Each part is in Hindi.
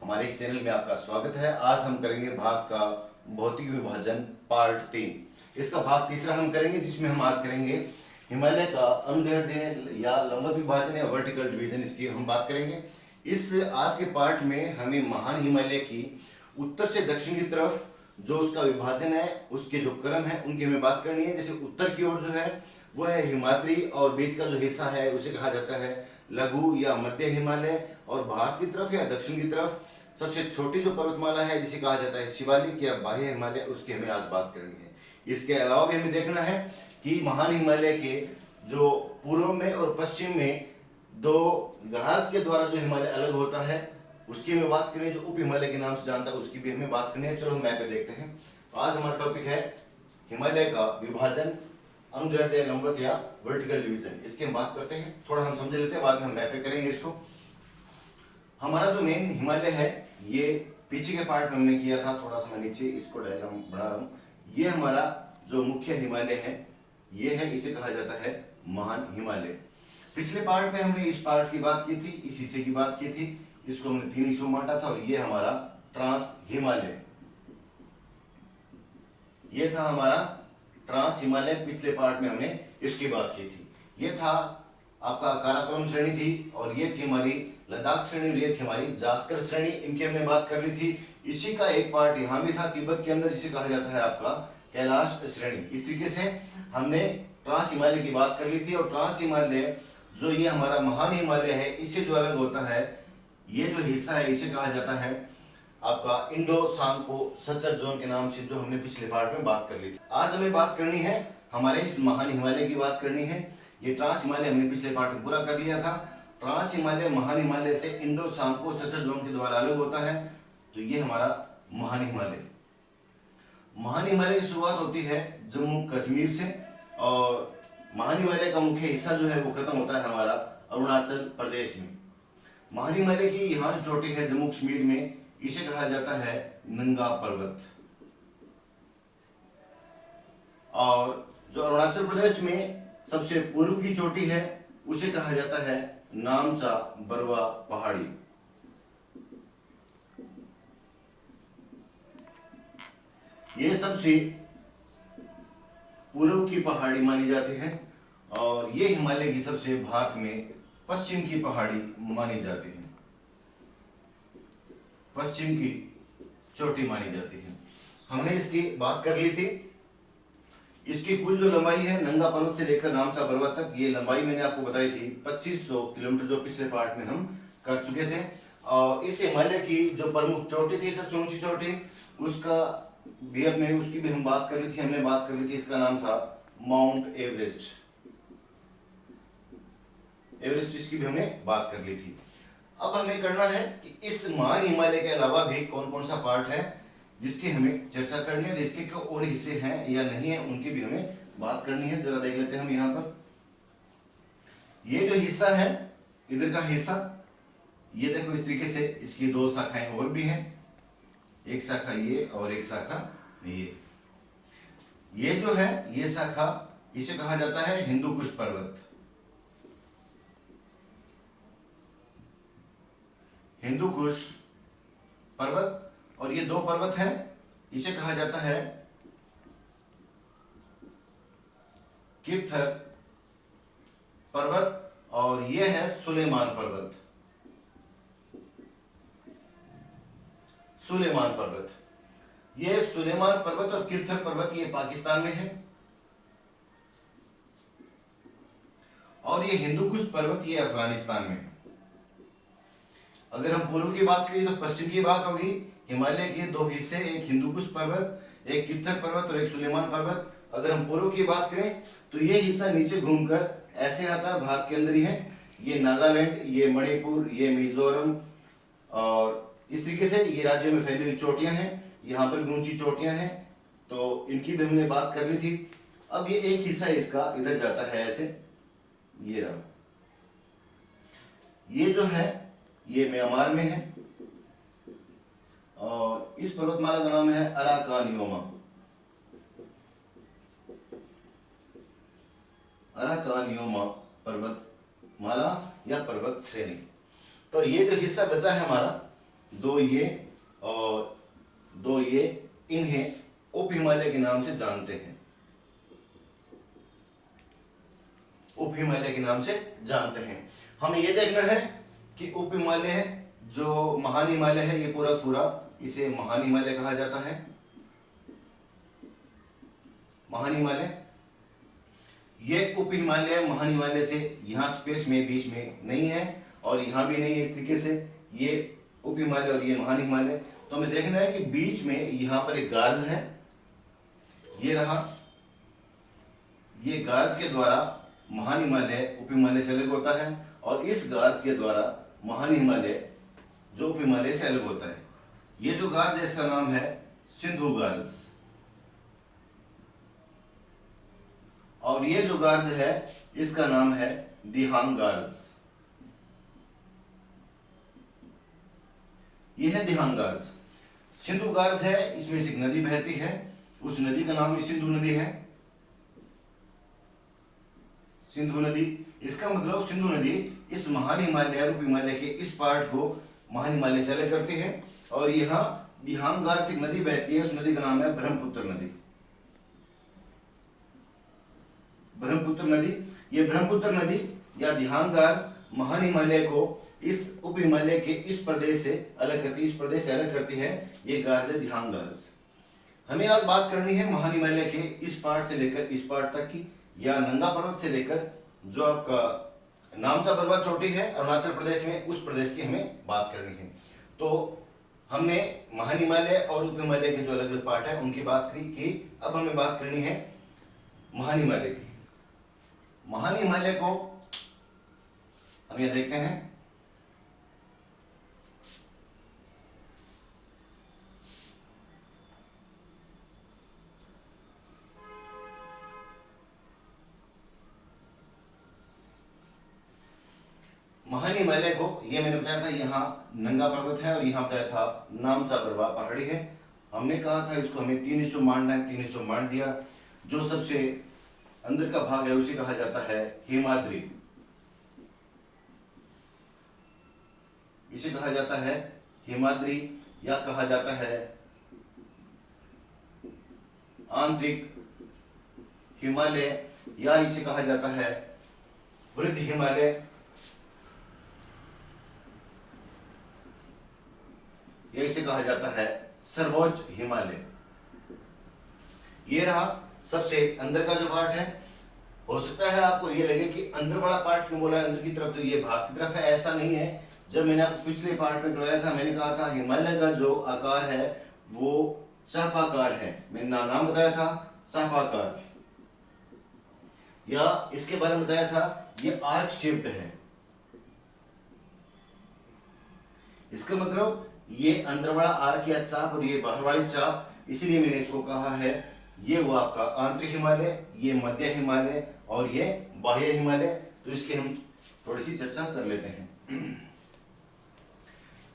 हमारे इस चैनल में आपका स्वागत है। आज हम करेंगे भारत का भौतिक विभाजन पार्ट 3। इसका भाग तीसरा हम करेंगे, जिसमें हम आज करेंगे हिमालय का अनुदैर्ध्य या लंबवत विभाजन या वर्टिकल डिवीजन, इसकी हम बात करेंगे। इस आज के पार्ट में हमें महान हिमालय की उत्तर से दक्षिण की तरफ जो उसका विभाजन है, उसके जो क्रम है, उनकी हमें बात करनी है। जैसे उत्तर की ओर जो है वो है हिमाद्री और बीच का जो हिस्सा है उसे कहा जाता है लघु या मध्य हिमालय, और भारत की तरफ या दक्षिण की तरफ सबसे छोटी जो पर्वतमाला है जिसे कहा जाता है शिवालिक या बाह्य हिमालय, उसकी हमें आज बात करनी है। इसके अलावा भी हमें देखना है कि महान हिमालय के जो पूर्व में और पश्चिम में दो घास के द्वारा जो हिमालय अलग होता है उसकी हमें बात करनी है। जो उप हिमालय के नाम से जानता है उसकी भी हमें बात करनी है। चलो हम मैप पे देखते हैं। तो आज हमारा टॉपिक है हिमालय का विभाजन, अनुदैर्ध्य, लंबवत या वर्टिकल डिवीजन। इसकी हम बात करते हैं, थोड़ा हम समझ लेते हैं, बाद में हम मैप पे करेंगे इसको। हमारा जो मेन हिमालय है ये पीछे के पार्ट में हमने किया था, थोड़ा सा मैं नीचे इसको डायग्राम बना रहा हूँ। ये हमारा जो मुख्य हिमालय है ये है, इसे कहा जाता है महान हिमालय। पिछले पार्ट में हमने इस पार्ट की बात की थी, इस हिस्से की बात की थी, इसको हमने 3 हिस्सों में बांटा था, और ये हमारा ट्रांस हिमालय, ये था हमारा ट्रांस हिमालय। पिछले पार्ट में हमने इसकी बात की थी। ये था आपका काराकोरम श्रेणी थी, और ये थी हमारी लद्दाख श्रेणी, और ये थी हमारी जास्कर श्रेणी, इनकी हमने बात कर ली थी। इसी का एक पार्ट यहाँ भी था तिब्बत के अंदर, जिसे कहा जाता है आपका कैलाश श्रेणी। इस तरीके से हमने ट्रांस हिमालय की बात कर ली थी। और ट्रांस हिमालय जो ये हमारा महान हिमालय है, इससे जो अलग होता है, ये जो हिस्सा है इसे कहा जाता है आपका इंडो सांको सचर जोन के नाम से, जो हमने पिछले पार्ट में बात कर ली थी। आज हमें बात करनी है हमारे इस महान हिमालय की बात करनी है। ये ट्रांस हिमालय हमने पिछले पार्ट में पूरा कर लिया था। ट्रांस हिमालय महान हिमालय से इंडो सांको सचर जोन के द्वारा अलग होता है। तो ये हमारा महान हिमालय। महान हिमालय की शुरुआत होती है जम्मू कश्मीर से, और महान हिमालय का मुख्य हिस्सा जो है वो खत्म होता है हमारा अरुणाचल प्रदेश में। महान हिमालय की यहाँ जो चोटी है जम्मू कश्मीर में, इसे कहा जाता है नंगा पर्वत। और जो अरुणाचल प्रदेश में सबसे पूर्व की चोटी है उसे कहा जाता है नामचा बरवा पहाड़ी। ये सबसे पूर्व की पहाड़ी मानी जाती है, और ये हिमालय की सबसे भारत में पश्चिम की पहाड़ी मानी जाती है, पश्चिम की चोटी मानी जाती है। हमने इसकी बात कर ली थी। इसकी कुल जो लंबाई है नंगा पर्वत से लेकर नामचा बरवा तक, ये लंबाई मैंने आपको बताई थी 2500 किलोमीटर, जो पिछले पार्ट में हम कर चुके थे। और इस हिमालय की जो प्रमुख चोटी थी, सबसे ऊंची चोटी, उसका भी अपने उसकी भी हम बात कर ली थी। हमने बात कर ली थी, इसका नाम था माउंट एवरेस्ट। एवरेस्ट इसकी भी हमने बात कर ली थी। अब हमें करना है कि इस महान हिमालय के अलावा भी कौन कौन सा पार्ट है जिसकी हमें चर्चा करनी है, जिसके और हिस्से हैं या नहीं है उनकी भी हमें बात करनी है। जरा देख लेते हैं हम यहाँ पर। ये जो हिस्सा है, इधर का हिस्सा, ये देखो इस तरीके से, इसकी 2 शाखाएं और भी हैं, एक शाखा ये और एक शाखा ये। ये जो है ये शाखा, इसे कहा जाता है हिंदू कुश पर्वत। हिंदू कुश पर्वत, और ये 2 पर्वत हैं, इसे कहा जाता है किर्थर पर्वत, और ये है सुलेमान पर्वत। सुलेमान पर्वत, ये सुलेमान पर्वत और किर्थर पर्वत ये पाकिस्तान में है, और ये हिंदू कुश पर्वत ये अफगानिस्तान में है। अगर हम पूर्व की बात करें तो पश्चिम की बात होगी। हिमालय के 2 हिस्से, एक हिंदू कुश पर्वत, एक किर्थर पर्वत और एक सुलेमान पर्वत। अगर हम पूर्व की बात करें तो ये हिस्सा नीचे घूमकर ऐसे आता है, भारत के अंदर ही है। ये नागालैंड, ये मणिपुर, ये मिजोरम, और इस तरीके से ये राज्यों में फैली हुई चोटियां हैं। यहाँ पर भी ऊंची चोटियां हैं, तो इनकी भी हमने बात कर ली थी। अब ये एक हिस्सा इसका इधर जाता है ऐसे, ये रहा। ये जो है ये म्यांमार में है, और इस पर्वतमाला का नाम है अराकानियोमा। अराकानियोमा पर्वतमाला या पर्वत श्रेणी। तो ये जो हिस्सा बचा है हमारा, दो ये और दो ये, इन्हें उप हिमालय के नाम से जानते हैं, उप हिमालय के नाम से जानते हैं। हमें यह देखना है कि उप हिमालय है, जो महान हिमालय है, ये पूरा पूरा इसे महान हिमालय कहा जाता है। महान हिमालय, ये उप हिमालय महान हिमालय से यहाँ स्पेस में बीच में नहीं है और यहाँ भी नहीं है। इस तरीके से ये उप हिमालय और ये महान हिमालय। तो हमें देखना है कि बीच में यहाँ पर एक गार्ज है, ये रहा, ये गार्ज के द्वारा महान हिमालय उप हिमालय से अलग होता है और इस गार्ज के द्वारा महान हिमालय जो उप हिमालय से अलग होता है। ये जो गार्ज है इसका नाम है सिंधु गार्ज और ये जो गार्ज है इसका नाम है दिहांग गार्ज। ये है दिहांग गार्ज। सिंधु गार्ज है, इसमें से एक नदी बहती है, उस नदी का नाम भी सिंधु नदी है, सिंधु नदी। इसका मतलब सिंधु नदी इस महान हिमालय उप हिमालय के इस पार्ट को महान हिमालय से अलग करती है और यहाँ दिहांग गार्ज से एक नदी बहती है, उस नदी का नाम है ब्रह्मपुत्र नदी। ब्रह्मपुत्र नदी, ये ब्रह्मपुत्र नदी या दिहांग गार्ज महान हिमालय को इस उप हिमालय के इस प्रदेश से अलग करती है, इस प्रदेश से अलग करती है। ये गार्ज है दिहांग गार्ज। हमें आज बात करनी है महान हिमालय के इस पार्ट से लेकर इस पार्ट तक की, या नंगा पर्वत से लेकर जो आपका नामचा पर्वत चोटी है अरुणाचल प्रदेश में, उस प्रदेश की हमें बात करनी है। तो हमने महान हिमालय और उप हिमालय के जो अलग अलग पार्ट है उनकी बात की। अब हमें बात करनी है महान हिमालय की। महान हिमालय को हम यह देखते हैं, महान हिमालय को ये मैंने बताया था यहाँ नंगा पर्वत है और यहाँ बताया था नामचा पर्वत पहाड़ी है। हमने कहा था इसको हमें तीन हिस्सों बांटना है, तीन हिस्सों बांट दिया। जो सबसे अंदर का भाग है उसे कहा जाता है हिमाद्री, इसे कहा जाता है हिमाद्री या कहा जाता है आंतरिक हिमालय या इसे कहा जाता है वृद्ध हिमालय या इसे कहा जाता है सर्वोच्च हिमालय। ये रहा सबसे अंदर का जो पार्ट है। हो सकता है आपको ये लगे कि अंदर वाला पार्ट क्यों बोला है अंदर की तरफ, तो ये बाहर की तरफ है, ऐसा नहीं है। जब मैंने आपको पिछले पार्ट में करवाया था मैंने कहा था हिमालय का जो आकार है वो चापाकार है, मैंने नाम बताया था चापाकार, या इसके बारे में बताया था ये आर्क शेप्ड है। इसका मतलब ये अंदर वाला आर्क या चाप और ये बाहर वाली चाप, इसीलिए मैंने इसको कहा है ये वो आपका आंतरिक हिमालय, ये मध्य हिमालय और ये बाह्य हिमालय। तो इसकी हम थोड़ी सी चर्चा कर लेते हैं।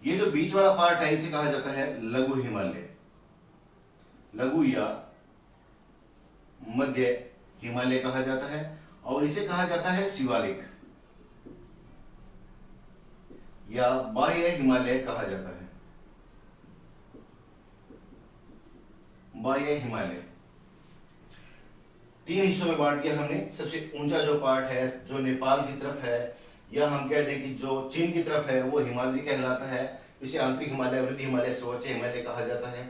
ये जो बीच वाला पार्ट है इसे कहा जाता है लघु हिमालय, लघु या मध्य हिमालय कहा जाता है, और इसे कहा जाता है शिवालिक या बाह्य हिमालय कहा जाता है, बाह्य हिमालय। तीन हिस्सों में बांट दिया हमने। सबसे ऊंचा जो पार्ट है जो नेपाल की तरफ है या हम कह दें कि जो चीन की तरफ है वो हिमाद्री कहलाता है, इसे आंतरिक हिमालय, वृद्ध हिमालय, सर्वोच्च हिमालय कहा जाता है।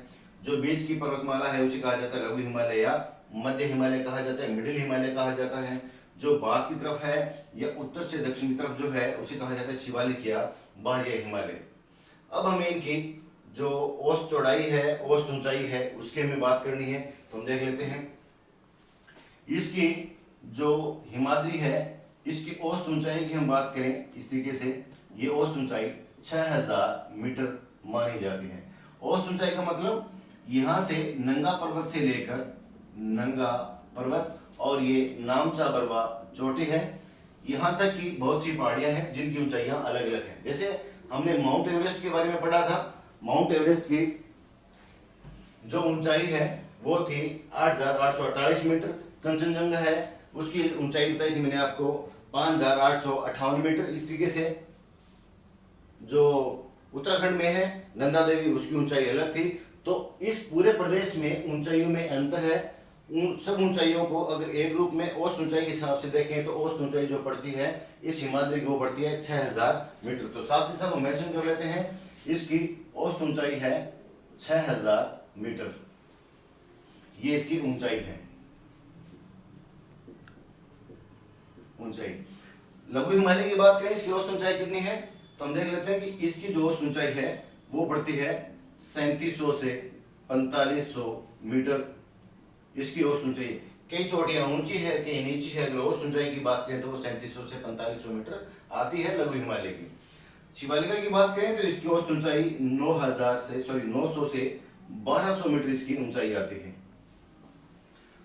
जो बीच की पर्वतमाला है उसे कहा जाता है लघु हिमालय या मध्य हिमालय कहा जाता है, मिडिल हिमालय कहा जाता है। जो भारत की तरफ है या उत्तर से दक्षिण की तरफ जो है उसे कहा जाता है शिवालिक या बाह्य हिमालय। अब हमें इनकी जो औसत चौड़ाई है, औसत ऊंचाई है, उसकी हमें बात करनी है। तो हम देख लेते हैं इसकी जो हिमाद्री है इसकी औसत ऊंचाई की हम बात करें इस तरीके से, ये औसत ऊंचाई 6000 मीटर मानी जाती है। औसत ऊंचाई का मतलब यहाँ से नंगा पर्वत से लेकर नंगा पर्वत और ये नामचा बरवा चोटी है, यहाँ तक की बहुत सी पहाड़ियां हैं जिनकी ऊंचाइयां अलग अलग हैं। जैसे हमने माउंट एवरेस्ट के बारे में पढ़ा था, माउंट एवरेस्ट की जो ऊंचाई है वो थी 8848 मीटर। कंचनजंगा है उसकी ऊंचाई बताई थी मैंने आपको 5858 मीटर। इस तरीके से जो उत्तराखंड में है नंदा देवी, उसकी ऊंचाई अलग थी। तो इस पूरे प्रदेश में ऊंचाइयों में अंतर है। उन सब ऊंचाइयों को अगर एक रूप में औसत ऊंचाई के हिसाब से देखें तो औसत ऊंचाई जो पड़ती है इस हिमाद्री की वो पड़ती है 6000 मीटर। तो साथ ही साथ हम मेंशन कर लेते हैं इसकी औसत ऊंचाई है 6000 मीटर, ये इसकी ऊंचाई है। ऊंचाई लघु हिमालय की बात करें, इसकी औसत ऊंचाई कितनी है तो हम देख लेते हैं कि इसकी जो औसत ऊंचाई है वो पड़ती है 3700 से 4500 मीटर, इसकी औसत ऊंचाई। कई चोटियां ऊंची है कई नीची है, अगर औसत ऊंचाई की बात करें तो वो 3700 से 4500 मीटर आती है लघु हिमालय की। शिवालिका की बात करें तो इसकी औसत ऊंचाई 900 से 1200 मीटर इसकी ऊंचाई आती है।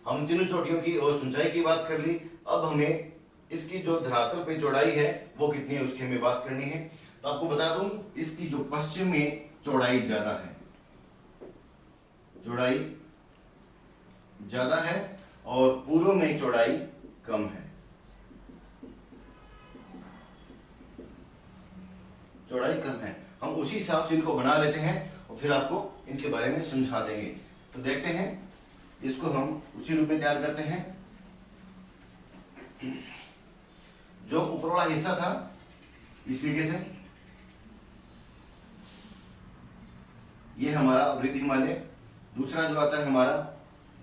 हम तीनों चोटियों की औसत ऊंचाई की बात कर ली, अब हमें इसकी जो धरातल पे चौड़ाई है वो कितनी है उसकी हमें बात करनी है। तो आपको बता दूं इसकी जो पश्चिम में चौड़ाई ज्यादा है, चौड़ाई ज्यादा है और पूर्व में चौड़ाई कम है, चौड़ाई कम है। हम उसी हिसाब से इनको बना लेते हैं और फिर आपको इनके बारे में समझा देंगे। तो देखते हैं इसको हम उसी रूप में तैयार करते हैं। जो ऊपर वाला हिस्सा था इस तरीके से, ये हमारा वृद्ध हिमालय, दूसरा जो आता है हमारा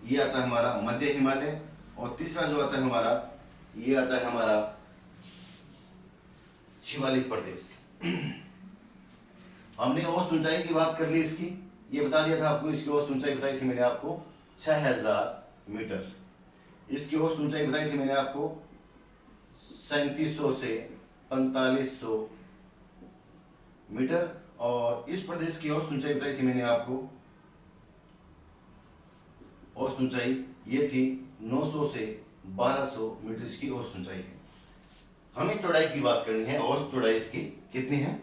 ये आता है हमारा मध्य हिमालय, और तीसरा जो आता है हमारा ये आता है हमारा शिवालिक प्रदेश। हमने औसत ऊंचाई की बात कर ली इसकी, ये बता दिया था आपको, इसकी औसत ऊंचाई बताई थी मैंने आपको 6000 मीटर, इसकी औसत ऊंचाई बताई थी मैंने आपको 3700 से 4500 मीटर, और इस प्रदेश की औसत ऊंचाई बताई थी मैंने आपको, औसत ऊंचाई ये थी 900 से 1200 मीटर इसकी औसत ऊंचाई है। हमें चौड़ाई की बात करनी है, औसत चौड़ाई इसकी कितनी है।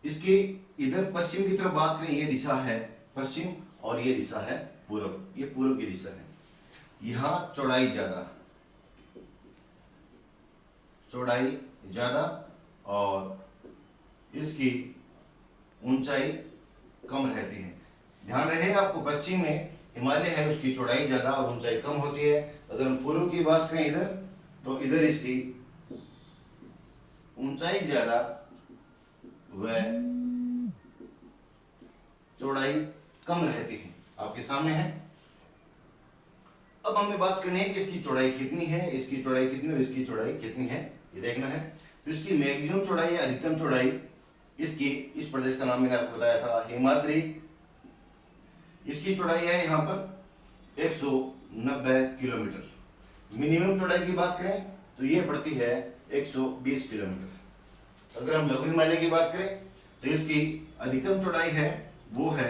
इसकी इधर पश्चिम की तरफ बात करें, ये दिशा है पश्चिम और ये दिशा है पूर्व, ये पूर्व की दिशा है। यहां चौड़ाई ज्यादा, चौड़ाई ज्यादा और इसकी ऊंचाई कम रहती है। ध्यान रहे आपको, पश्चिम में हिमालय है उसकी चौड़ाई ज्यादा और ऊंचाई कम होती है। अगर हम पूर्व की बात करें इधर, तो इधर इसकी ऊंचाई ज्यादा व चौड़ाई कम रहती है, आपके सामने है। अब हमें बात करनी है कि इसकी चौड़ाई कितनी है, इसकी चौड़ाई कितनी और इसकी चौड़ाई कितनी है, ये देखना है। तो इसकी मैक्सिमम चौड़ाई या अधिकतम चौड़ाई इसकी, इस प्रदेश का नाम मैंने आपको बताया था हिमाद्री, इसकी चौड़ाई है यहाँ पर 190 किलोमीटर। मिनिमम चौड़ाई की बात करें तो ये पड़ती है 120 किलोमीटर। अगर हम लघु हिमालय की बात करें तो इसकी अधिकतम चौड़ाई है वो है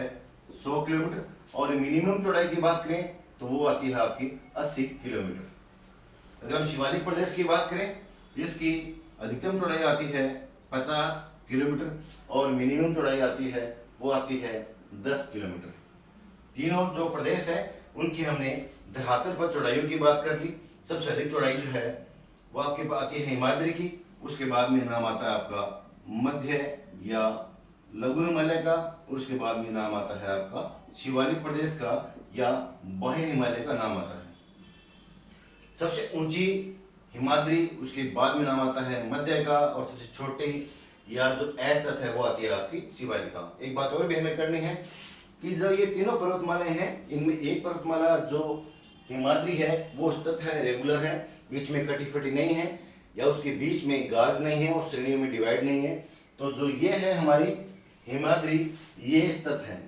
100 किलोमीटर, और मिनिमम चौड़ाई की बात करें तो वो आती है आपकी 80 किलोमीटर। अगर हम शिवालिक प्रदेश की बात करें तो इसकी अधिकतम चौड़ाई आती है 50 किलोमीटर और मिनिमम चौड़ाई आती है वो आती है 10 किलोमीटर। तीनों जो प्रदेश है उनकी हमने धरातल पर चौड़ाइयों की बात कर ली। सबसे अधिक चौड़ाई जो है वो आपके पास आती है हिमाद्री की, उसके बाद में नाम आता है आपका मध्य या लघु हिमालय का, और उसके बाद में नाम आता है आपका शिवालिक प्रदेश का या बाह्य हिमालय का नाम आता है। सबसे ऊंची हिमाद्री, उसके बाद में नाम आता है मध्य का, और सबसे छोटी या जो ऐसत है वो आती है आपकी शिवालिका। एक बात और भी हमें करनी है कि जो ये तीनों पर्वतमालाएं हैं इनमें एक पर्वतमाला जो हिमाद्री है वो सतत है, रेगुलर है, बीच में कटी फटी नहीं है या उसके बीच में गार्ज नहीं है और श्रेणियों में डिवाइड नहीं है। तो जो ये है हमारी हिमाद्री ये सतत है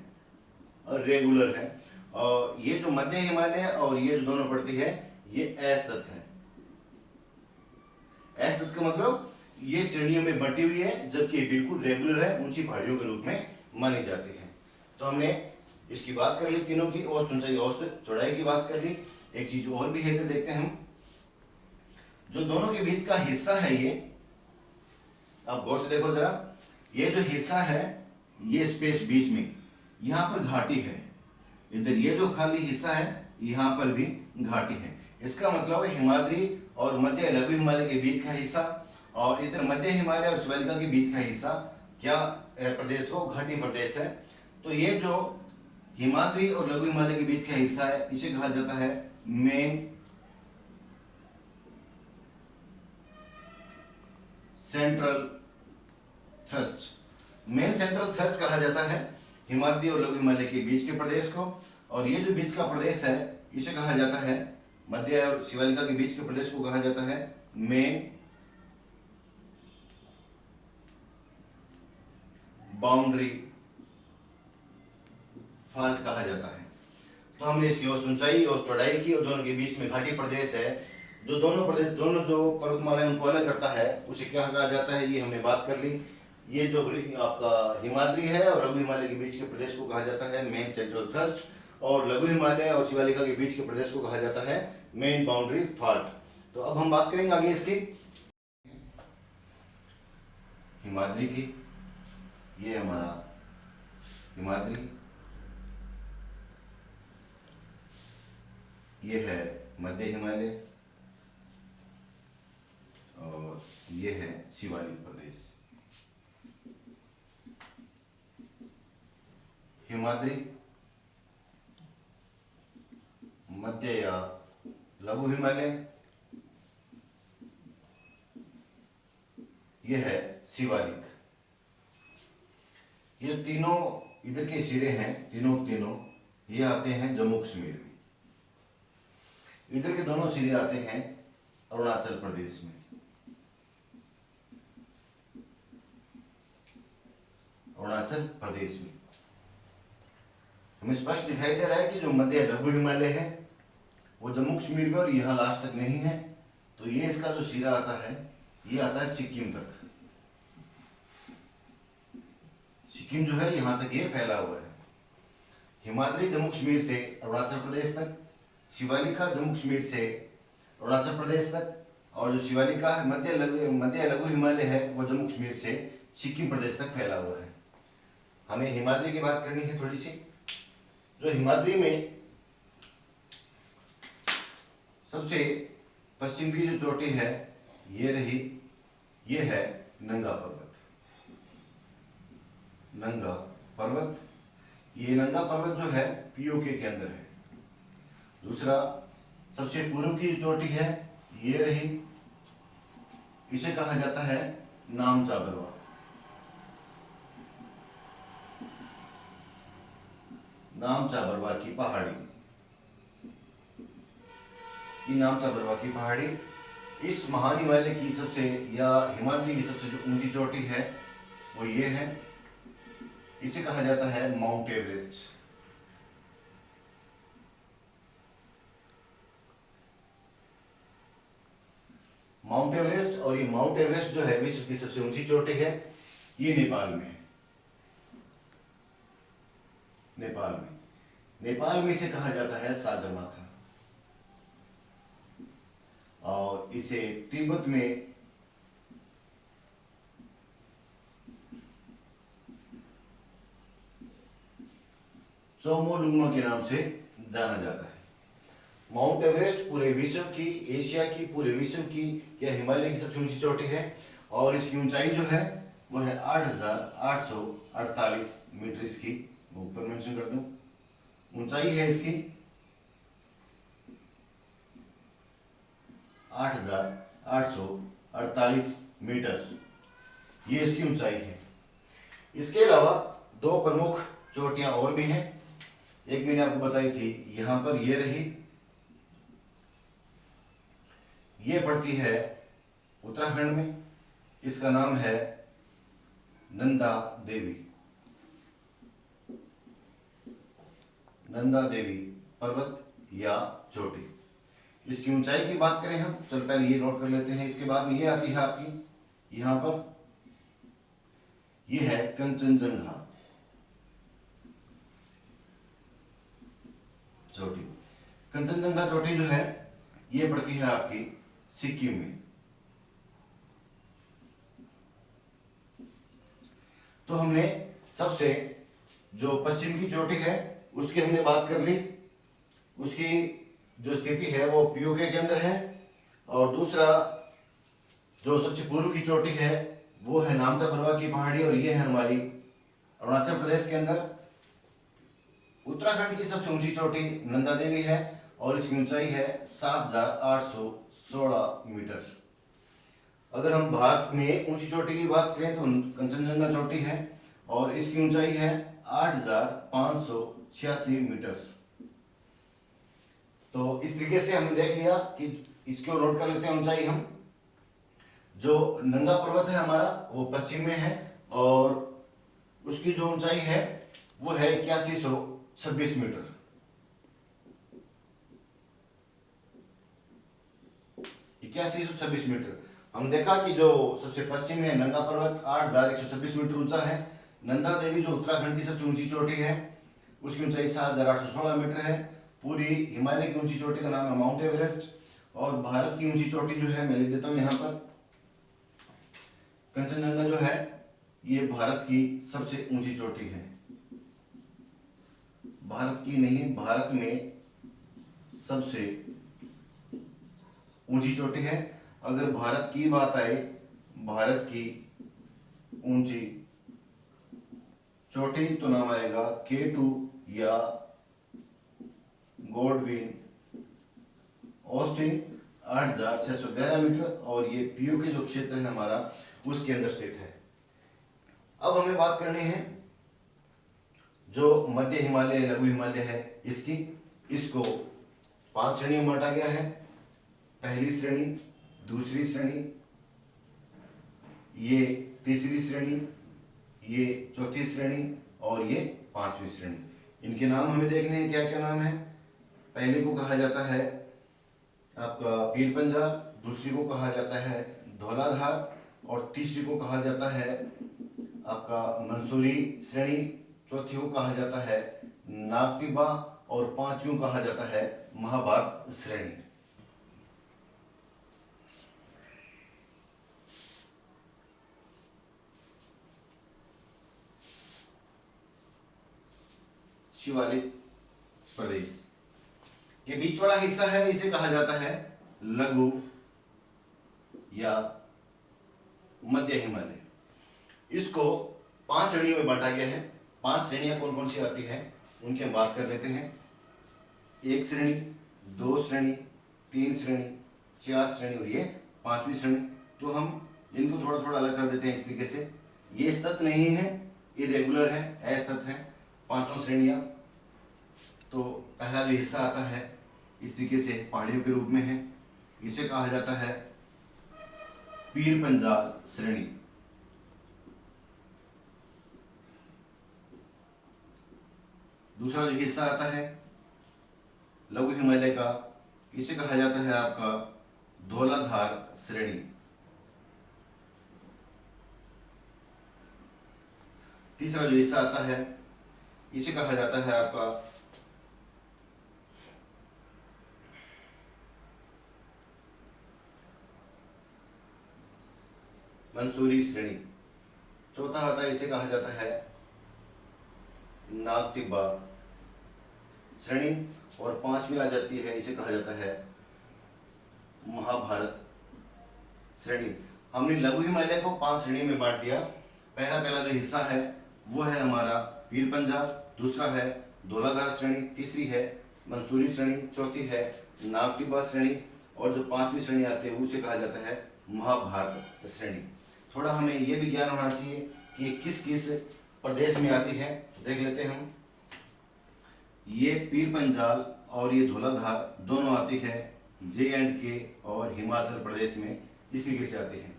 और रेगुलर है, और ये जो मध्य हिमालय और ये जो दोनों पड़ती है ये असतत है। असतत का मतलब ये श्रेणियों में बंटी हुई है जबकि बिल्कुल रेगुलर है, ऊंची पहाड़ियों के रूप में मानी जाती है। तो हमने इसकी बात कर ली, तीनों की औसत ऊंचाई औसत चौड़ाई की बात कर ली। एक चीज और भी है तो देखते हैं हम, जो दोनों के बीच का हिस्सा है ये, आप गौर से देखो जरा, ये जो हिस्सा है ये स्पेस बीच में यहाँ पर घाटी है, इधर ये जो खाली हिस्सा है यहाँ पर भी घाटी है। इसका मतलब है हिमाद्री और मध्य लघु हिमालय के बीच का हिस्सा और इधर मध्य हिमालय और शिवालिका के बीच का हिस्सा क्या प्रदेश हो, घाटी प्रदेश है। तो ये जो हिमाद्री और लघु हिमालय के बीच का हिस्सा है इसे कहा जाता है main central thrust. Main central thrust कहा जाता है हिमाद्री और लघु हिमालय के बीच के प्रदेश को। और ये जो बीच का प्रदेश है इसे कहा जाता है, मध्य और शिवालिका के बीच के प्रदेश को कहा जाता है मेन बाउंड्री फॉल्ट कहा जाता है। तो हमने इसकी औसत ऊंचाई और चौड़ाई की, और दोनों के बीच में घाटी प्रदेश है। जो दोनों जो पर्वतमालाएं उनको अलग करता है उसे क्या कहा जाता है, ये हमने बात कर ली। ये जो आपका हिमाद्री है और लघु हिमालय के बीच के प्रदेश को कहा जाता है मेन सेंट्रल थ्रस्ट, और लघु हिमालय और शिवालिका के बीच के प्रदेश को कहा जाता है मेन बाउंड्री फॉल्ट। तो अब हम बात करेंगे आगे इसकी हिमाद्री की। ये हमारा हिमाद्री, ये है मध्य हिमालय, और ये है शिवालिक प्रदेश। हिमाद्री, मध्य या लघु हिमालय, यह है शिवालिक। ये तीनों इधर के सिरे हैं, तीनों ये आते हैं जम्मू कश्मीर में। इधर के दोनों सिरे आते हैं अरुणाचल प्रदेश में। अरुणाचल प्रदेश में हमें स्पष्ट दिखाई दे रहा है कि जो मध्य लघु हिमालय है वो जम्मू कश्मीर में और यहाँ लास्ट तक नहीं है। तो ये इसका जो सिरा आता है ये आता है सिक्किम तक। सिक्किम जो है यहाँ तक ये फैला हुआ है। हिमाद्री जम्मू कश्मीर से अरुणाचल प्रदेश तक, शिवालिका जम्मू कश्मीर से अरुणाचल प्रदेश तक, और जो शिवालिका है मध्य लघु हिमालय है वो जम्मू कश्मीर से सिक्किम प्रदेश तक फैला हुआ है। हमें हिमाद्री की बात करनी है थोड़ी सी। जो हिमाद्री में सबसे पश्चिम की जो चोटी है ये रही, ये है नंगा पर्वत। नंगा पर्वत, ये नंगा पर्वत जो है पीओके के अंदर है। दूसरा सबसे पूर्व की चोटी है ये रही, इसे कहा जाता है नामचा बरवा। नामचा बरवा की पहाड़ी, ये नामचा बरवा की पहाड़ी इस महान हिमालय की सबसे या हिमालय की सबसे जो ऊंची चोटी है वो ये है। इसे कहा जाता है माउंट एवरेस्ट। माउंट एवरेस्ट, और ये माउंट एवरेस्ट जो है विश्व की सबसे ऊंची चोटी है, ये नेपाल में है। नेपाल में इसे कहा जाता है सागरमाथा, और इसे तिब्बत में चोमोलुंगमा के नाम से जाना जाता है। माउंट एवरेस्ट पूरे विश्व की, एशिया की, पूरे विश्व की या हिमालय की सबसे ऊंची चोटी है, और इसकी ऊंचाई जो है वो है 8,848 मीटर। इसकी ऊपर मेंशन कर दूं, ऊंचाई है इसकी 8,848 मीटर, ये इसकी ऊंचाई है। इसके अलावा दो प्रमुख चोटियां और भी हैं। एक मैंने आपको बताई थी, यहां पर ये रही, ये पड़ती है उत्तराखंड में, इसका नाम है नंदा देवी। नंदा देवी पर्वत या चोटी। इसकी ऊंचाई की बात करें हम, चल पहले ये नोट कर लेते हैं। इसके बाद में ये आती है आपकी यहां पर, ये है कंचनजंगा चोटी। कंचनजंगा चोटी जो है ये पड़ती है आपकी सिक्किम में। तो हमने सबसे जो पश्चिम की चोटी है उसकी हमने बात कर ली। उसकी जो स्थिति है वो पीओके के अंदर है, और दूसरा जो सबसे पूर्व की चोटी है वो है नामचा परवा की पहाड़ी, और ये है हमारी अरुणाचल प्रदेश के अंदर। उत्तराखंड की सबसे ऊंची चोटी नंदा देवी है और इसकी ऊंचाई है 7,816 मीटर। अगर हम भारत में ऊंची चोटी की बात करें तो कंचनजंगा चोटी है और इसकी ऊंचाई है 8,586 मीटर। तो इस तरीके से हमने देख लिया कि इसको नोट कर लेते हैं ऊंचाई हम। जो नंगा पर्वत है हमारा वो पश्चिम में है और उसकी जो ऊंचाई है वो है 8126 मीटर। 8126 मीटर। हम देखा कि जो सबसे पश्चिम में नंगा पर्वत 8,126 मीटर ऊंचा है। नंदा देवी जो उत्तराखंड की सबसे ऊंची चोटी है उसकी ऊंचाई 7,816 मीटर है। पूरी हिमालय की ऊंची चोटी का नाम है माउंट एवरेस्ट। और भारत की ऊंची चोटी जो है मैं लिख देता हूं यहाँ पर, कंचनजंगा जो है ये भारत की सबसे ऊंची चोटी है। भारत की नहीं, भारत में सबसे ऊंची चोटी है। अगर भारत की बात आए, भारत की ऊंची चोटी तो नाम आएगा K2 या गॉडविन ऑस्टिन 8,611 मीटर, और ये पीओके जो क्षेत्र है हमारा उसके अंदर स्थित है। अब हमें बात करनी है जो मध्य हिमालय लघु हिमालय है इसको 5 श्रेणियों में बांटा गया है। पहली श्रेणी, दूसरी श्रेणी, ये तीसरी श्रेणी, ये चौथी श्रेणी और ये 5वीं श्रेणी। इनके नाम हमें देखने हैं, क्या क्या नाम है। पहले को कहा जाता है आपका पीर पंजाल, दूसरी को कहा जाता है धौलाधार और तीसरी को कहा जाता है आपका मंसूरी श्रेणी, चौथी को कहा जाता है नागटिबा और 5वीं कहा जाता है महाभारत श्रेणी। शिवालिक प्रदेश, ये बीच वाला हिस्सा है इसे कहा जाता है लघु या मध्य हिमालय। इसको 5 श्रेणियों में बांटा गया है। 5 श्रेणियां कौन कौन सी आती है उनकी हम बात कर लेते हैं। 1 श्रेणी, 2 श्रेणी, 3 श्रेणी, 4 श्रेणी और ये 5वीं श्रेणी। तो हम इनको थोड़ा थोड़ा अलग कर देते हैं इस तरीके से। ये सतत नहीं है, इरेगुलर है, असतत है। 5 श्रेणियां, तो पहला जो हिस्सा आता है इस तरीके से पहाड़ियों के रूप में है, इसे कहा जाता है पीर पंजाल श्रेणी। दूसरा जो हिस्सा आता है लघु हिमालय का, इसे कहा जाता है आपका धौलाधार श्रेणी। तीसरा जो हिस्सा आता है इसे कहा जाता है आपका मंसूरी श्रेणी। चौथा आता है इसे कहा जाता है नागटिबा श्रेणी, और 5वीं आ जाती है इसे कहा जाता है महाभारत श्रेणी। हमने लघु हिमालय को 5 श्रेणी में बांट दिया। पहला जो हिस्सा है वो है हमारा पीर पंजाल, दूसरा है धौलाधार श्रेणी, तीसरी है मंसूरी श्रेणी, चौथी है नागटिबा श्रेणी और जो 5वीं श्रेणी आती है उसे कहा जाता है महाभारत श्रेणी। थोड़ा हमें ये भी ज्ञान होना चाहिए कि किस किस प्रदेश में आती है, तो देख लेते हैं हम। ये पीर पंजाल और ये धौलाधार दोनों आती है J&K और हिमाचल प्रदेश में, इस तरीके से आती है।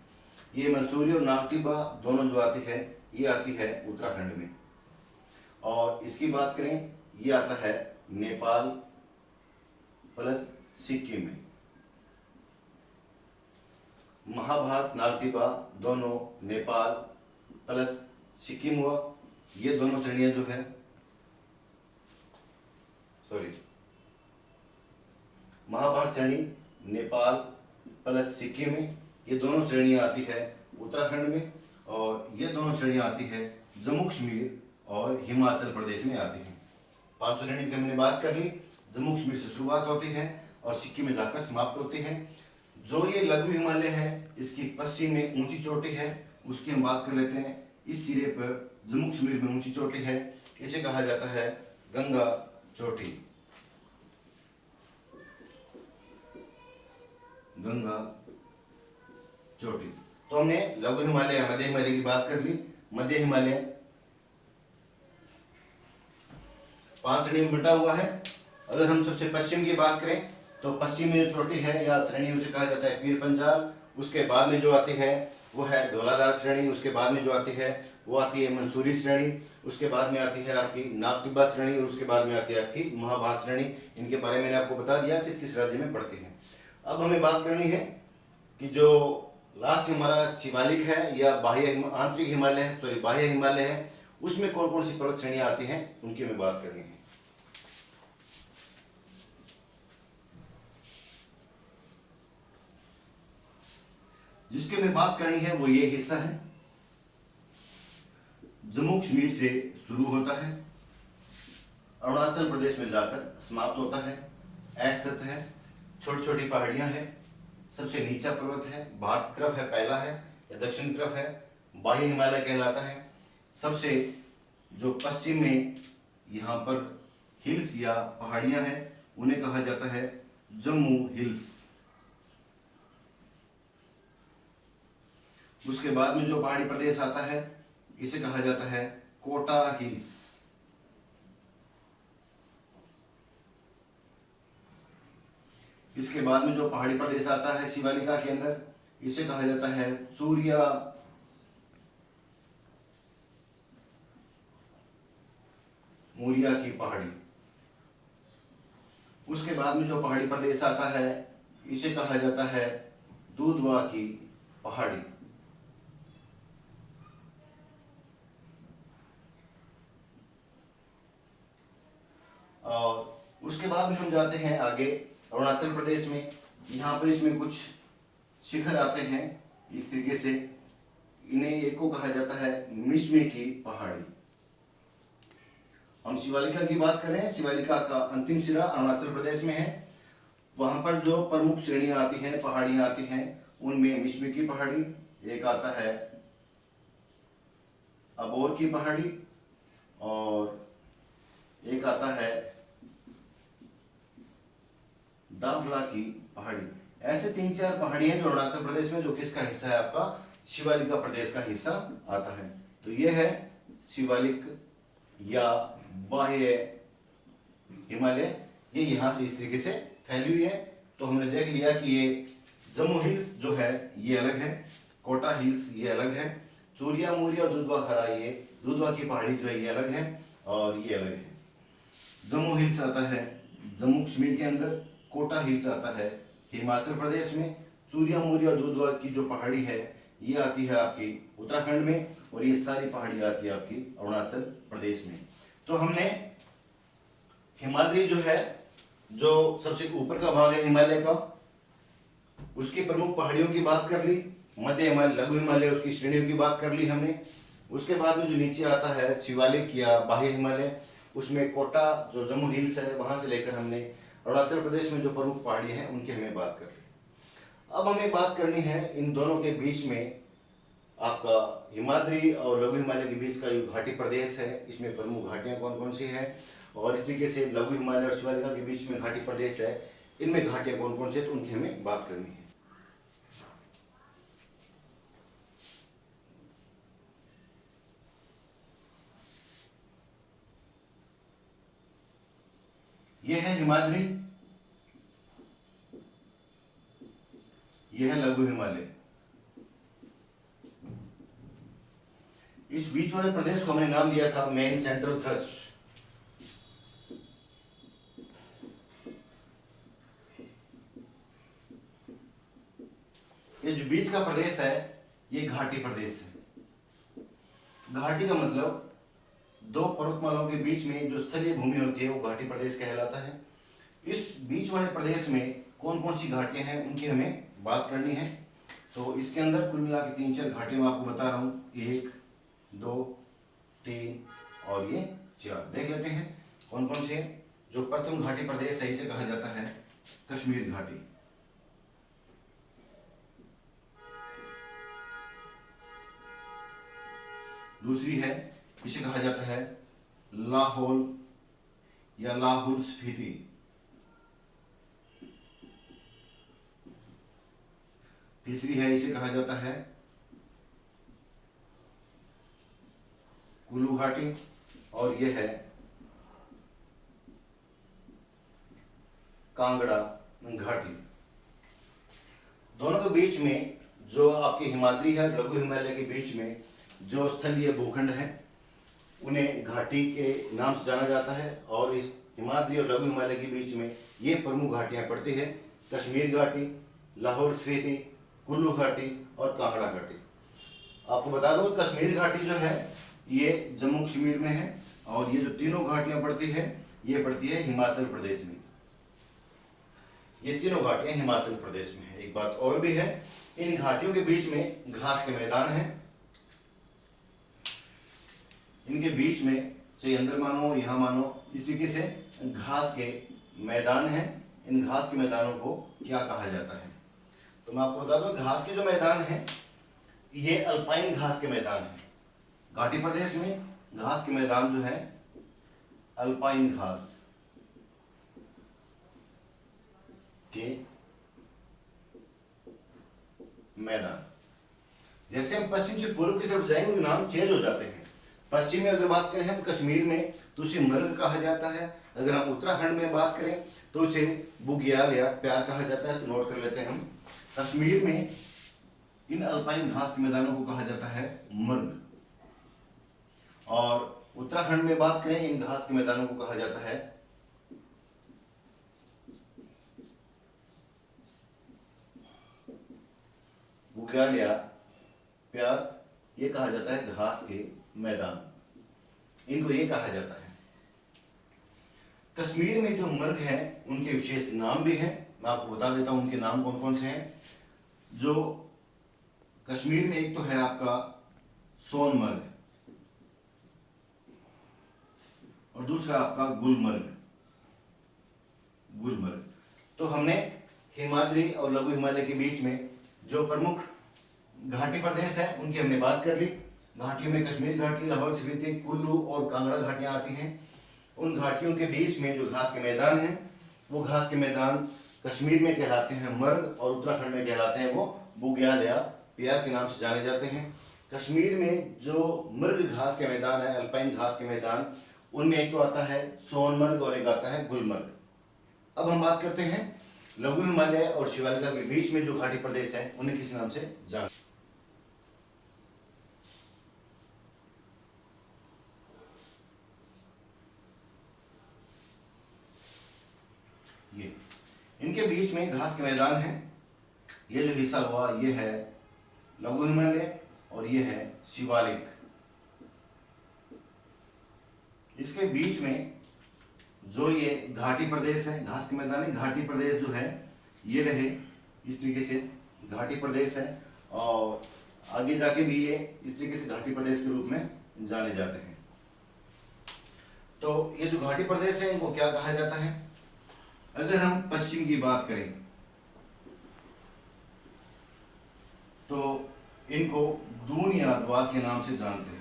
ये मंसूरी और नागटिबा दोनों जो आती है ये आती है उत्तराखंड में। और इसकी बात करें, ये आता है नेपाल प्लस सिक्किम में। महाभारत नागटिबा दोनों नेपाल प्लस सिक्किम हुआ। ये दोनों श्रेणियां जो है महाभारत श्रेणी नेपाल प्लस सिक्किम में, ये दोनों श्रेणियां आती है उत्तराखंड में, और ये दोनों श्रेणियां आती है जम्मू कश्मीर और हिमाचल प्रदेश में आती हैं। 5 श्रेणी की हमने बात कर ली। जम्मू कश्मीर से शुरुआत होती है और सिक्किम में जाकर समाप्त होती है। जो ये लघु हिमालय है इसकी पश्चिम में ऊंची चोटी है, उसकी हम बात कर लेते हैं। इस सिरे पर जम्मू कश्मीर में ऊंची चोटी है, इसे कहा जाता है गंगा चोटी। गंगा चोटी। तो हमने लघु हिमालय मध्य हिमालय की बात कर ली। मध्य हिमालय 5 श्रेणी में बंटा हुआ है। अगर हम सबसे पश्चिम की बात करें तो पश्चिम में जो चोटी है या श्रेणी उसे कहा जाता है पीर पंजाल। उसके बाद में जो आती है वो है धौलाधार श्रेणी। उसके बाद में जो आती है वो आती है मंसूरी श्रेणी। उसके बाद में आती है आपकी नाग टिब्बा श्रेणी और उसके बाद में आती है आपकी महाभारत श्रेणी। इनके बारे में मैंने आपको बता दिया किस किस राज्य में पड़ती है। अब हमें बात करनी है कि जो लास्ट हमारा शिवालिक है या आंतरिक हिमालय है, सॉरी बाह्य हिमालय है, उसमें कौन कौन सी पर्वत श्रेणियां आती हैं उनकी हमें बात करनी है। जिसकी हमें बात करनी है वो ये हिस्सा है, जम्मू कश्मीर से शुरू होता है, अरुणाचल प्रदेश में जाकर समाप्त होता है, अस्थित है, छोटी छोटी पहाड़ियां हैं, सबसे नीचा पर्वत है, भारत की तरफ है, पहला है या दक्षिण की तरफ है, बाह्य हिमालय कहलाता है। सबसे जो पश्चिम में यहाँ पर हिल्स या पहाड़ियां हैं उन्हें कहा जाता है जम्मू हिल्स। उसके बाद में जो पहाड़ी प्रदेश आता है इसे कहा जाता है कोटा हिल्स। इसके बाद में जो पहाड़ी प्रदेश आता है शिवालिका के अंदर इसे कहा जाता है चूरिया मूरिया की पहाड़ी। उसके बाद में जो पहाड़ी प्रदेश आता है इसे कहा जाता है दूधवा की पहाड़ी। और उसके बाद में हम जाते हैं आगे अरुणाचल प्रदेश में। यहाँ पर इसमें कुछ शिखर आते हैं इस तरीके से, इन्हें एक को कहा जाता है मिश्मी की पहाड़ी। हम शिवालिका की बात करें, शिवालिका का अंतिम सिरा अरुणाचल प्रदेश में है। वहां पर जो प्रमुख श्रेणियां आती हैं, पहाड़ियां आती हैं, उनमें मिश्मी की पहाड़ी, एक आता है अबोर की पहाड़ी और एक आता है दाफला की पहाड़ी। ऐसे 3-4 पहाड़ियां जो अरुणाचल प्रदेश में, जो किसका हिस्सा है, आपका शिवालिका प्रदेश का हिस्सा आता है। तो यह है शिवालिक या बाह्य हिमालय, ये यहाँ से इस तरीके से फैली हुई है। तो हमने देख लिया कि ये जम्मू हिल्स जो है ये अलग है, कोटा हिल्स ये अलग है, चूरिया मूरिया और दूधवा खरा, ये दूधवा की पहाड़ी जो है ये अलग है और ये अलग है। जम्मू हिल्स आता है जम्मू कश्मीर के अंदर, कोटा हिल्स आता है हिमाचल प्रदेश में, चूरिया मूरिया और दूधवा की जो पहाड़ी है ये आती है आपकी उत्तराखंड में और ये सारी पहाड़ी आती है आपकी अरुणाचल प्रदेश में। तो हमने हिमाद्री जो है, जो सबसे ऊपर का भाग है हिमालय का, उसकी प्रमुख पहाड़ियों की बात कर ली। मध्य हिमालय, लघु हिमालय, उसकी श्रेणियों की बात कर ली हमने। उसके बाद में जो नीचे आता है शिवालिक या बाह्य हिमालय, उसमें कोटा जो जम्मू हिल्स है वहां से लेकर हमने अरुणाचल प्रदेश में जो प्रमुख पहाड़ियां हैं उनकी हमें बात कर ली। अब हमें बात करनी है इन दोनों के बीच में, आपका हिमाद्री और लघु हिमालय के बीच का जो घाटी प्रदेश है, इसमें प्रमुख घाटियां कौन कौन सी हैं, और इस तरीके से लघु हिमालय और शिवालिका के बीच में घाटी प्रदेश है, इनमें घाटियां कौन कौन सी, तो उनकी हमें बात करनी है। यह है हिमाद्री, यह है लघु हिमालय। इस बीच वाले प्रदेश को हमने नाम दिया था मेन सेंट्रल थ्रस्ट। ये जो बीच का प्रदेश है ये घाटी प्रदेश है। घाटी का मतलब दो पर्वतमालाओं के बीच में जो स्थलीय भूमि होती है वो घाटी प्रदेश कहलाता है। इस बीच वाले प्रदेश में कौन कौन सी घाटियां हैं उनकी हमें बात करनी है। तो इसके अंदर कुल मिला के 3-4 घाटियां मैं आपको बता रहा हूँ, 1, 2, 3 और ये 4। देख लेते हैं कौन कौन से हैं। जो प्रथम घाटी प्रदेश है इसे कहा जाता है कश्मीर घाटी। दूसरी है, इसे कहा जाता है लाहौल या लाहुल स्फीति। तीसरी है, इसे कहा जाता है कुल्लू घाटी। और यह है कांगड़ा घाटी। दोनों के बीच में जो आपके हिमाद्री है, लघु हिमालय के बीच में जो स्थलीय भूखंड है, उन्हें घाटी के नाम से जाना जाता है। और इस हिमाद्री और लघु हिमालय के बीच में ये प्रमुख घाटियां पड़ती है: कश्मीर घाटी, लाहौल स्फीति, कुल्लू घाटी और कांगड़ा घाटी। आपको बता दूं, कश्मीर घाटी जो है ये जम्मू कश्मीर में है, और ये जो तीनों घाटियां पड़ती है ये पड़ती है हिमाचल प्रदेश में। ये तीनों घाटियां हिमाचल प्रदेश में है। एक बात और भी है, इन घाटियों के बीच में घास के मैदान हैं। इनके बीच में चाहे अंदर मानो यहाँ मानो, इस तरीके से घास के मैदान हैं। इन घास के मैदानों को क्या कहा जाता है? तो मैं आपको बता दूं, घास के जो मैदान हैं ये अल्पाइन घास के मैदान हैं। घाटी प्रदेश में घास के मैदान जो है अल्पाइन घास के मैदान। जैसे हम पश्चिम से पूर्व की तरफ जाएंगे नाम चेंज हो जाते हैं। पश्चिम में अगर बात करें हम कश्मीर में तो उसे मर्ग कहा जाता है। अगर हम उत्तराखंड में बात करें तो उसे बुग्याल या प्यार कहा जाता है। तो नोट कर लेते हैं हम, कश्मीर में इन अल्पाइन घास के मैदानों को कहा जाता है मर्ग, और उत्तराखंड में बात करें इन घास के मैदानों को कहा जाता है बुग्याल या प्यार। ये कहा जाता है घास के मैदान, इनको ये कहा जाता है। कश्मीर में जो मर्ग हैं उनके विशेष नाम भी हैं। मैं आपको बता देता हूं उनके नाम कौन कौन से हैं। जो कश्मीर में एक तो है आपका सोनमर्ग, और दूसरा आपका गुलमर्ग। गुलमर्ग तो हमने हिमाद्री और लघु हिमालय के बीच में जो प्रमुख घाटी प्रदेश है उनकी हमने बात कर ली। घाटियों में कश्मीर घाटी, लाहौल स्फीति, कुल्लू और कांगड़ा घाटियां आती हैं। उन घाटियों के बीच में जो घास के मैदान हैं वो घास के मैदान कश्मीर में कहलाते हैं मर्ग, और उत्तराखंड में कहलाते हैं वो बुग्याल या प्यार के नाम से जाने जाते हैं। कश्मीर में जो मर्ग घास के मैदान है, अल्पाइन घास के मैदान, उनमें एक तो आता है सोनमर्ग और एक आता है गुलमर्ग। अब हम बात करते हैं लघु हिमालय और शिवालिका के बीच में जो घाटी प्रदेश है उन्हें किस नाम से जाना? ये इनके बीच में घास के मैदान है। ये जो हिस्सा हुआ ये है लघु हिमालय और ये है शिवालिक। इसके बीच में जो ये घाटी प्रदेश है, घास के मैदान है, घाटी प्रदेश जो है ये रहे इस तरीके से घाटी प्रदेश है, और आगे जाके भी ये इस तरीके से घाटी प्रदेश के रूप में जाने जाते हैं। तो ये जो घाटी प्रदेश है इनको क्या कहा जाता है? अगर हम पश्चिम की बात करें तो इनको दून या द्वार के नाम से जानते हैं,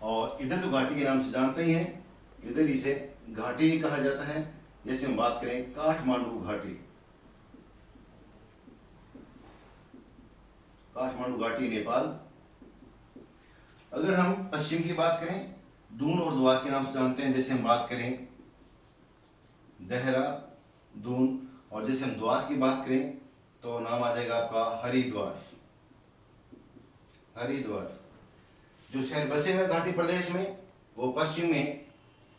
और इधर जो घाटी के नाम से जानते ही हैं, इधर इसे घाटी ही कहा जाता है। जैसे हम बात करें काठमांडू घाटी, काठमांडू घाटी नेपाल। अगर हम पश्चिम की बात करें दून और द्वार के नाम से जानते हैं। जैसे हम बात करें देहरादून, और जैसे हम द्वार की बात करें तो नाम आ जाएगा आपका हरिद्वार। हरिद्वार जो शहर बसे हुए घाटी प्रदेश में वो पश्चिम में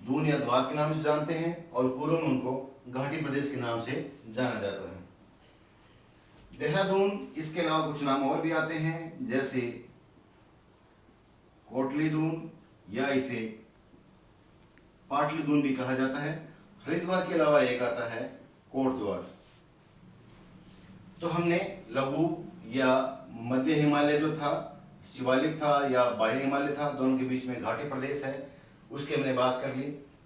दून या द्वार के नाम से जानते हैं, और पूर्व में उनको घाटी प्रदेश के नाम से जाना जाता है। देहरादून, इसके अलावा कुछ नाम और भी आते हैं, जैसे कोटलीदून या इसे पाटलीदून भी कहा जाता है। हरिद्वार के अलावा एक आता है कोटद्वार। तो हमने लघु या मध्य हिमालय जो था, शिवालिक था या बाह्य हिमालय था, दोनों के बीच में घाटी प्रदेश है, उसकी हमने बात कर ली।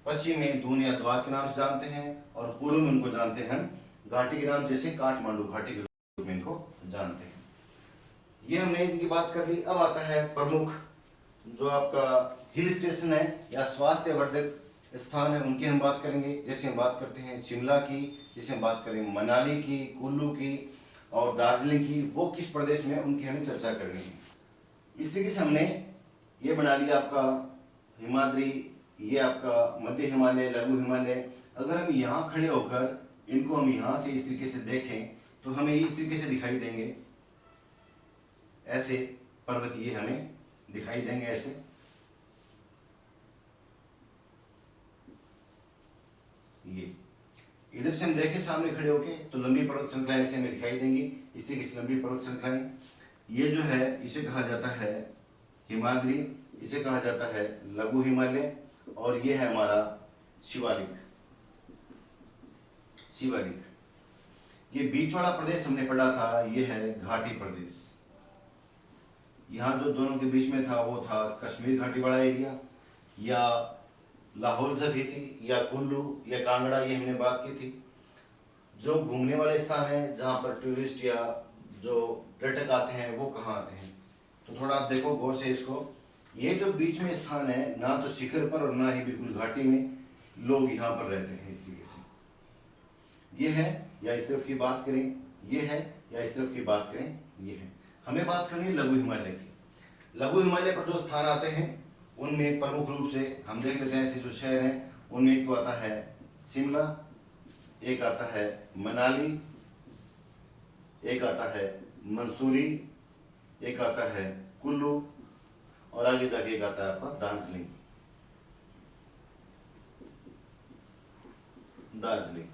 पश्चिम में दून या द्वार के नाम से जानते हैं, और पूर्व में उनको जानते हैं घाटी के नाम, जैसे काठमांडू घाटी के रूप में इनको जानते हैं। ये हमने इनकी बात कर ली। अब आता है प्रमुख जो आपका हिल स्टेशन है या स्वास्थ्यवर्धक स्थान है, उनकी हम बात करेंगे। जैसे हम बात करते हैं शिमला की, जैसे हम बात करें मनाली की, कुल्लू की और दार्जिलिंग की, वो किस प्रदेश में, उनकी हमें चर्चा करनी है। इस तरीके से हमने ये बना लिया आपका हिमाद्री, ये आपका मध्य हिमालय, लघु हिमालय। अगर हम यहाँ खड़े होकर इनको हम यहाँ से इस तरीके से देखें तो हमें इस तरीके से दिखाई देंगे, ऐसे पर्वत ये हमें दिखाई देंगे ऐसे। ये इधर से हम देखें सामने खड़े होके तो लंबी पर्वत श्रृंखलाएं से हमें दिखाई देंगी, इस तरीके से लंबी पर्वत श्रृंखलाएं। ये जो है इसे कहा जाता है हिमाद्री, इसे कहा जाता है लघु हिमालय, और ये है हमारा शिवालिक। शिवालिक ये बीच वाला प्रदेश हमने पढ़ा था, ये है घाटी प्रदेश। यहाँ जो दोनों के बीच में था वो था कश्मीर घाटी वाला एरिया, या लाहौल स्फीति या कुल्लू या कांगड़ा, ये हमने बात की थी। जो घूमने वाले स्थान है जहाँ पर टूरिस्ट या जो पर्यटक आते हैं वो कहाँ आते हैं, तो थोड़ा आप देखो गौर से इसको। ये जो बीच में स्थान है, ना तो शिखर पर और ना ही बिल्कुल घाटी में, लोग यहाँ पर रहते हैं इस तरीके से। ये है, या इस तरफ की बात करें ये है, या इस तरफ की बात करें ये है। हमें बात करनी है लघु हिमालय की। लघु हिमालय पर जो स्थान आते हैं उनमें प्रमुख रूप से हम देख लेते हैं ऐसे जो शहर हैं, उनमें एक तो आता है शिमला, एक आता है मनाली, एक आता है मंसूरी, एक आता है कुल्लू, और आगे जाके एक आता है आपका दार्जिलिंग। दार्जिलिंग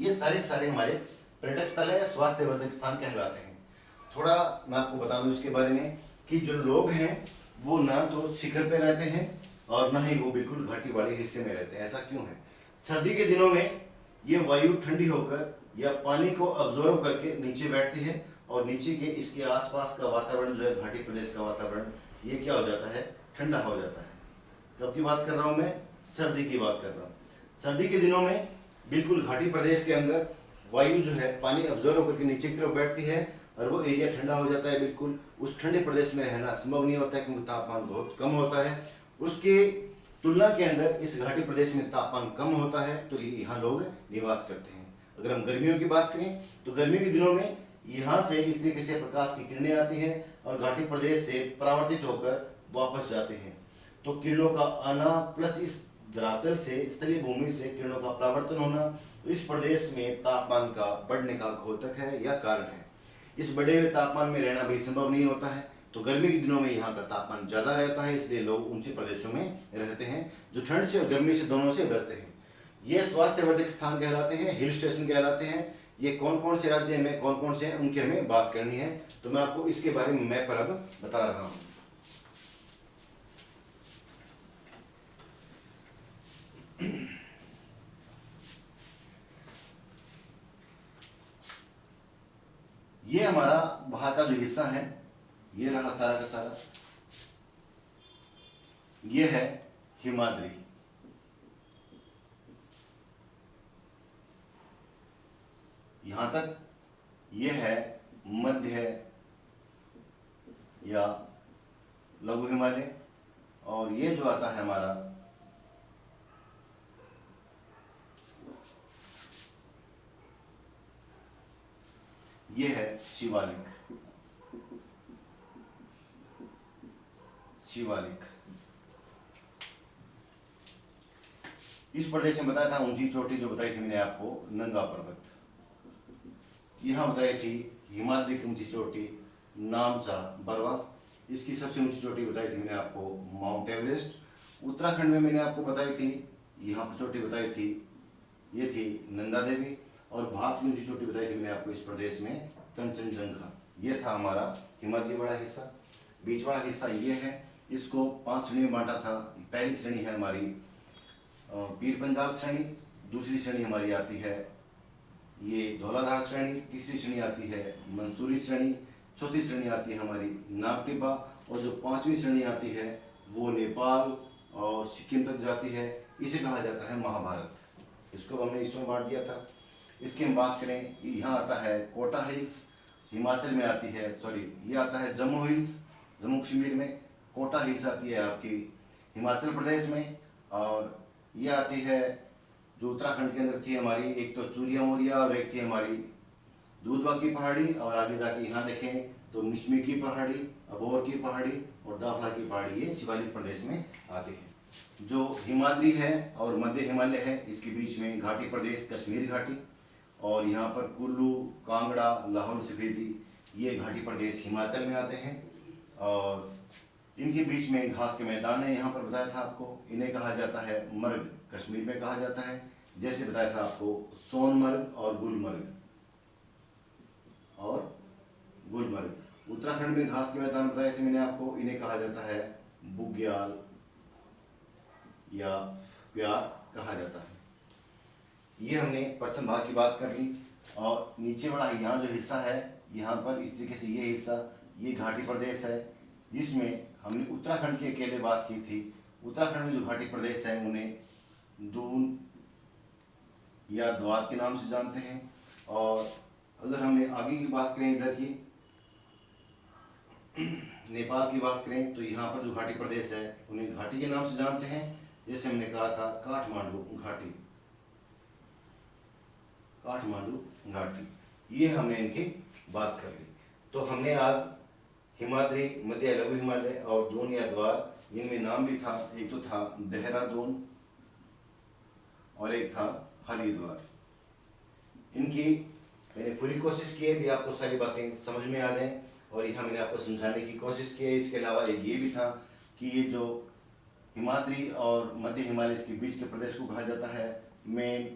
ये सारे हमारे पर्यटक स्थल है, स्वास्थ्यवर्धक स्थान कहलाते हैं। थोड़ा मैं आपको बता दूं इसके बारे में कि जो लोग हैं वो ना तो शिखर पे रहते हैं और ना ही वो बिल्कुल घाटी वाले हिस्से में रहते हैं। ऐसा क्यों है? सर्दी के दिनों में ये वायु ठंडी होकर या पानी को अब्जॉर्व करके नीचे बैठती है, और नीचे के इसके आसपास का वातावरण जो है घाटी प्रदेश का वातावरण, ये क्या हो जाता है, ठंडा हो जाता है। कब की बात कर रहा हूँ मैं? सर्दी की बात कर रहा हूँ। सर्दी के दिनों में बिल्कुल घाटी प्रदेश के अंदर वायु जो है पानी अब्जॉर्व करके नीचे की तरफ बैठती है और वो एरिया ठंडा हो जाता है। बिल्कुल उस ठंडे प्रदेश में रहना संभव नहीं होता है क्योंकि तापमान बहुत कम होता है। उसके तुलना के अंदर इस घाटी प्रदेश में तापमान कम होता है, तो यहाँ लोग निवास करते हैं। अगर हम गर्मियों की बात करें तो गर्मियों के दिनों में यहाँ से इस तरीके से प्रकाश की किरणें आती हैं और घाटी प्रदेश से परावर्तित होकर वापस जाते हैं। तो किरणों का आना प्लस इस धरातल से, स्थलीय भूमि से किरणों का परावर्तन होना, तो इस प्रदेश में तापमान का बढ़ने का घोतक है या कारण है। इस बढ़े हुए तापमान में रहना भी संभव नहीं होता है, तो गर्मी के दिनों में यहाँ का तापमान ज़्यादा रहता है, इसलिए लोग ऊंचे प्रदेशों में रहते हैं जो ठंड से और गर्मी से दोनों से बचते हैं। ये स्वास्थ्यवर्धक स्थान कहलाते हैं, हिल स्टेशन कहलाते हैं। ये कौन कौन से राज्य में कौन कौन से हैं उनकी हमें बात करनी है, तो मैं आपको इसके बारे में मैप पर अब बता रहा हूँ। ये हमारा वहां का जो हिस्सा है, ये रहा सारा का सारा, ये है हिमाद्री। यहां तक ये है मध्य या लघु हिमालय, और ये जो आता है हमारा ये है शिवालिक। शिवालिक इस प्रदेश में बताया था ऊंची चोटी जो बताई थी मैंने आपको, नंगा पर्वत। यहां बताई थी हिमाद्री की ऊंची चोटी नामचा बरवा। इसकी सबसे ऊंची चोटी बताई थी मैंने आपको माउंट एवरेस्ट। उत्तराखंड में मैंने आपको बताई थी, यहाँ पर चोटी बताई थी, ये थी नंदा देवी। और भारत की ऊंची चोटी बताई थी मैंने आपको इस प्रदेश में कंचनजंगा। ये था हमारा हिमाद्री वाला हिस्सा। बीच वाला हिस्सा ये है, इसको 5 श्रेणी में बांटा था। पहली श्रेणी है हमारी पीर पंजाल श्रेणी, दूसरी श्रेणी हमारी आती है ये धौलाधार श्रेणी, तीसरी श्रेणी आती है मंसूरी श्रेणी, चौथी श्रेणी आती है हमारी नागटिबा, और जो 5वीं श्रेणी आती है वो नेपाल और सिक्किम तक जाती है। इसे कहा जाता है महाभारत। इसको हमने इसमें बांट दिया था। इसकी हम बात करें, यहाँ आता है कोटा हिल्स, हिमाचल में आती है, सॉरी ये आता है जम्मू हिल्स, जम्मू कश्मीर में। कोटा हिल्स आती है आपकी हिमाचल प्रदेश में। और ये आती है जो उत्तराखंड के अंदर थी हमारी, एक तो चूरिया मोरिया और एक थी हमारी दूधवा की पहाड़ी। और आगे जाके यहाँ देखें तो मिशमी की पहाड़ी, अबोर की पहाड़ी और दाखला की पहाड़ी, ये शिवालिक प्रदेश में आती है। जो हिमाद्री है और मध्य हिमालय है, इसके बीच में घाटी प्रदेश कश्मीर घाटी, और यहाँ पर कुल्लू, कांगड़ा, लाहौल स्पीति, ये घाटी प्रदेश हिमाचल में आते हैं। और इनके बीच में घास के मैदान है, यहाँ पर बताया था आपको। इन्हें कहा जाता है मर्ग, कश्मीर में कहा जाता है। जैसे बताया था आपको सोनमर्ग और गुलमर्ग। उत्तराखंड में घास के मैदान बताए थे मैंने आपको, इन्हें कहा जाता है बुग्याल या प्यार कहा जाता है। ये हमने प्रथम भाग की बात कर ली। और नीचे वाला यहाँ जो हिस्सा है, यहाँ पर इस तरीके से ये हिस्सा, ये घाटी प्रदेश है, जिसमें हमने उत्तराखंड की अकेले बात की थी। उत्तराखंड में जो घाटी प्रदेश है उन्हें दून या द्वार के नाम से जानते हैं। और अगर हमें आगे की बात करें, इधर की नेपाल की बात करें, तो यहाँ पर जो घाटी प्रदेश है उन्हें घाटी के नाम से जानते हैं। जैसे हमने कहा था काठमांडू घाटी, ये हमने इनकी बात कर ली। तो हमने आज हिमाद्री, मध्य लघु हिमालय और दून या द्वार, इनमें नाम भी था। एक तो था देहरादून और एक था हरिद्वार। इनकी मैंने पूरी कोशिश की है कि आपको सारी बातें समझ में आ जाएं, और यहाँ मैंने आपको समझाने की कोशिश की है। इसके अलावा एक ये भी था कि ये जो हिमाद्री और मध्य हिमालय के बीच के प्रदेश को कहा जाता है मेन,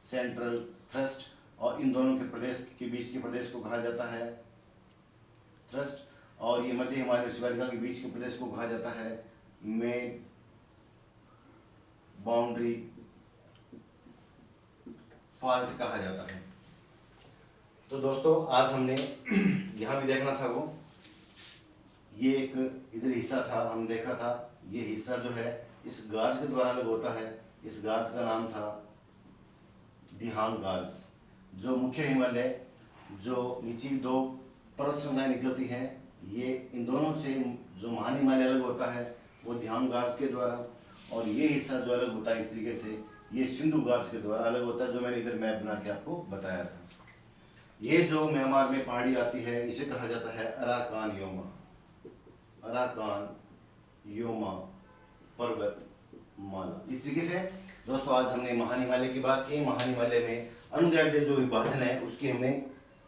सेंट्रल, थ्रस्ट, और इन दोनों के प्रदेश के बीच के प्रदेश को कहा जाता है थ्रस्ट। और ये मध्य हिमालय शिवालिका के बीच के प्रदेश को कहा जाता है मेन, बाउंड्री, फॉल्ट कहा जाता है। तो दोस्तों आज हमने यहाँ भी देखना था, वो ये एक इधर हिस्सा था, हम देखा था ये हिस्सा जो है इस गार्ज के द्वारा अलग होता है। इस गार्ज का नाम था दिहांग गार्ज। जो मुख्य हिमालय, जो नीचे दो पर्वत श्रृंखलाएं निकलती हैं, ये इन दोनों से जो महान हिमालय अलग होता है वो दिहांग गार्ज के द्वारा। और ये हिस्सा जो अलग होता है इस तरीके से, ये सिंधु गार्ज के द्वारा अलग होता है, जो मैंने इधर मैप बना के आपको बताया था। ये जो म्यांमार में पहाड़ी आती है, इसे कहा जाता है अराकान योमा पर्वतमाला। इस तरीके से दोस्तों आज हमने महान हिमालय की बात की। महान हिमालय में अनुदैर्ध्य जो विभाजन है उसकी हमने,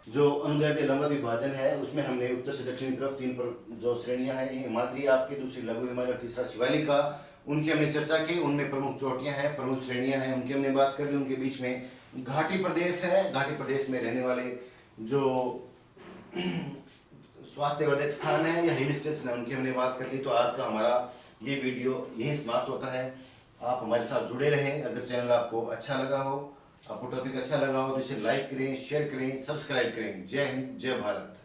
जो अनुदैर्ध्य लंबा विभाजन है उसमें हमने उत्तर से दक्षिणी तरफ 3 पर जो श्रेणियां हैं, हिमाद्री आपकी, दूसरी लघु हिमालय और तीसरा शिवालिका, उनकी हमने चर्चा की। उनमें प्रमुख चोटियां हैं, प्रमुख श्रेणियां हैं, उनकी हमने बात कर ली। उनके बीच में घाटी प्रदेश है, घाटी प्रदेश में रहने वाले जो स्वास्थ्यवर्धक स्थान है या हिल स्टेशन है, उनकी हमने बात कर ली। तो आज का हमारा ये वीडियो यहीं समाप्त होता है। आप हमारे साथ जुड़े रहें। अगर चैनल आपको अच्छा लगा हो, आपको टॉपिक अच्छा लगा हो, तो इसे लाइक करें, शेयर करें, सब्सक्राइब करें। जय हिंद, जय भारत।